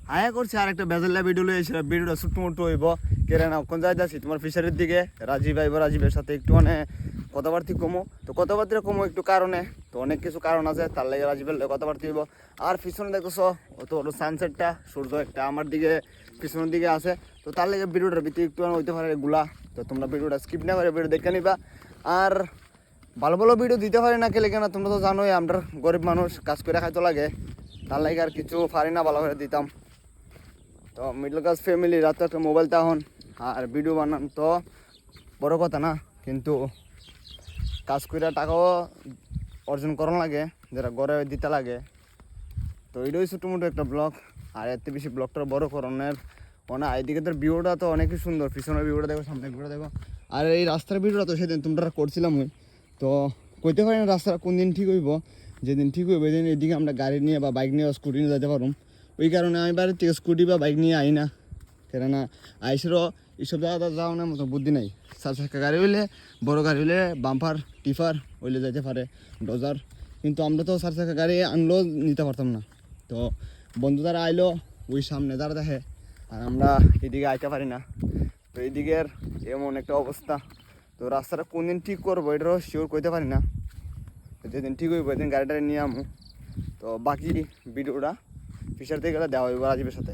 আয়া করছি আর একটা বেজাল্লা ভিডিও লয়ে এসে ভিডিওটা ছোট্ট মোটো হইব কেরে না কোন জায়গায় যাচ্ছি তোমার ফিশারির দিকে রাজীব আইব রাজীবের সাথে একটু মানে কথাবার্তি কমো তো কথাবার্তা কমো একটু কারণে তো অনেক কিছু কারণ আছে তার লাগে রাজীবের লাগে কথাবার্তা হইব আর পিছনে দেখছো তো সানসেটটা সূর্য একটা আমার দিকে পিছনের দিকে আছে তো তার লাগে ভিডিওটার ভিতরে একটু হইতে পারে এগুলা তো তোমরা ভিডিওটা স্কিপ না করে ভিডিও দেখে নিবা আর ভালো ভালো ভিডিও দিতে পারি না কেলে কেন তোমরা তো জানোই আমরা গরিব মানুষ কাজ করে খাইতে লাগে তার লাগে আর কিছু পারি না ভালো করে দিতাম তো মিডল ক্লাস ফ্যামিলি রাত একটা মোবাইল তখন আর ভিডিও বানান তো বড় কথা না কিন্তু কাজ করে টাকাও অর্জন করানো লাগে যেটা গড়ে দিতে লাগে তো এটাই ছোটোমোটো একটা ব্লগ আর এত বেশি ব্লগটা বড় করণের না এদিকে তোর ভিউটা তো অনেকই সুন্দর পিছনের ভিউটা দেখো সামনের ভিউটা দেখো আর এই রাস্তার ভিউটা তো সেদিন তোমরা করছিলাম ওই তো কইতে পারি না রাস্তাটা কোন দিন ঠিক হইব যেদিন ঠিক হইব ওই দিন এদিকে আমরা গাড়ি নিয়ে বা বাইক নিয়ে বা স্কুটি নিয়ে যেতে পারুম ওই কারণে আমি বাড়ির থেকে স্কুটি বা বাইক নিয়ে আই না কেননা আইসেরও এইসব জায়গাটা যাওয়ানোর মতো বুদ্ধি নাই 4 চাকা গাড়ি হইলে বড় গাড়ি হইলে বাম্পার টিফার হইলে যাইতে পারে ডজার কিন্তু আমরা তো 4 চাকা গাড়ি আনলেও নিতে পারতাম না তো বন্ধু দ্বারা আইলো ওই সামনে দ্বারা দেখে আর আমরা এদিকে আইতে পারি না তো এইদিকের এমন একটা অবস্থা তো রাস্তাটা কোন দিন ঠিক করবো এটারও শিওর করতে পারি না যেদিন ঠিক হইব ওইদিন গাড়িটা নিয়ে আমু তো বাকি ভিডিওটা ফিশার থেকে গেলে দেওয়া হইব রাজীবের সাথে